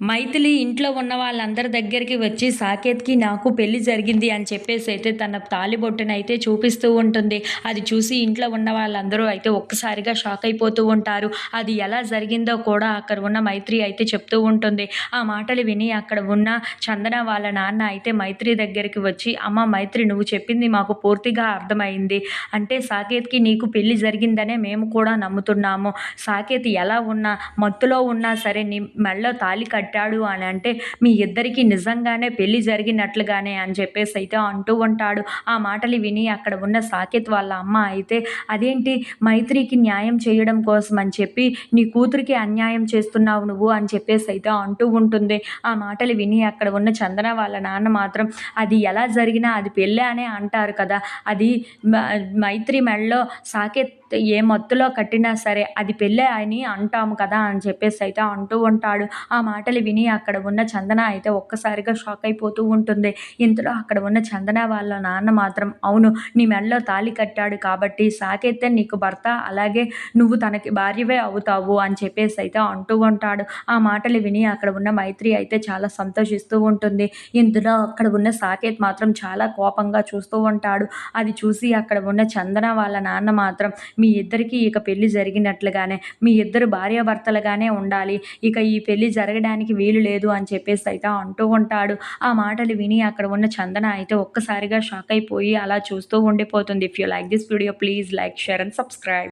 మైథిలి ఇంట్లో ఉన్న వాళ్ళందరి దగ్గరికి వచ్చి సాకేత్‌కి నాకు పెళ్లి జరిగింది అని చెప్పేసైతే తన తాళిబొట్టునైతే చూపిస్తూ ఉంటుంది. అది చూసి ఇంట్లో ఉన్న వాళ్ళందరూ అయితే ఒక్కసారిగా షాక్ అయిపోతూ ఉంటారు. అది ఎలా జరిగిందో కూడా అక్కడ ఉన్న మైత్రి అయితే చెప్తూ ఉంటుంది. ఆ మాటలు విని అక్కడ ఉన్న చందన వాళ్ళ నాన్న అయితే మైత్రి దగ్గరికి వచ్చి, "అమ్మ మైత్రి, నువ్వు చెప్పింది మాకు పూర్తిగా అర్థమైంది. అంటే సాకేత్‌కి నీకు పెళ్లి జరిగిందనే మేము కూడా నమ్ముతున్నాము. సాకేత్ ఎలా ఉన్నా, మత్తులో ఉన్నా సరే నీ మెడలో తాళి కట్టాడు అని అంటే మీ ఇద్దరికీ నిజంగానే పెళ్లి జరిగినట్లుగానే" అని చెప్పేసి అయితే అంటూ ఉంటాడు. ఆ మాటలు విని అక్కడ ఉన్న సాకేత్ వాళ్ళ అమ్మ అయితే, "అదేంటి మైత్రికి న్యాయం చేయడం కోసం అని చెప్పి నీ కూతురికి అన్యాయం చేస్తున్నావు నువ్వు" అని చెప్పేసి అయితే అంటూ ఉంటుంది. ఆ మాటలు విని అక్కడ ఉన్న చందన వాళ్ళ నాన్న మాత్రం, "అది ఎలా జరిగినా అది పెళ్ళే అనే అంటారు కదా! అది మ మైత్రి మెడలో సాకేత్ ఏ మత్తులో కట్టినా సరే అది పెళ్ళే అని అంటాము కదా" అని చెప్పేసి అయితే అంటూ ఉంటాడు. ఆ మాటలు విని అక్కడ ఉన్న చందన అయితే ఒక్కసారిగా షాక్ అయిపోతూ ఉంటుంది. ఇంతలో అక్కడ ఉన్న చందన వాళ్ళ నాన్న మాత్రం, "అవును, నీ మెడలో తాళి కట్టాడు కాబట్టి సాకేతే నీకు భర్త, అలాగే నువ్వు తనకి భార్యవే అవుతావు" అని చెప్పేసి అయితే అంటూ ఉంటాడు. ఆ మాటలు విని అక్కడ ఉన్న మైత్రి అయితే చాలా సంతోషిస్తూ ఉంటుంది. ఇంతలో అక్కడ ఉన్న సాకేత్ మాత్రం చాలా కోపంగా చూస్తూ ఉంటాడు. అది చూసి అక్కడ ఉన్న చందన వాళ్ళ నాన్న మాత్రం, "మీ ఇద్దరికీ ఇక పెళ్లి జరిగినట్లుగానే, మీ ఇద్దరు భార్యాభర్తలుగానే ఉండాలి. ఇక ఈ పెళ్లి జరగడానికి వీలు లేదు" అని చెప్పేసి అయితే అంటూ ఉంటాడు. ఆ మాటలు విని అక్కడ ఉన్న చందన అయితే ఒక్కసారిగా షాక్ అయిపోయి అలా చూస్తూ ఉండిపోతుంది. If you like this video please like, share and subscribe.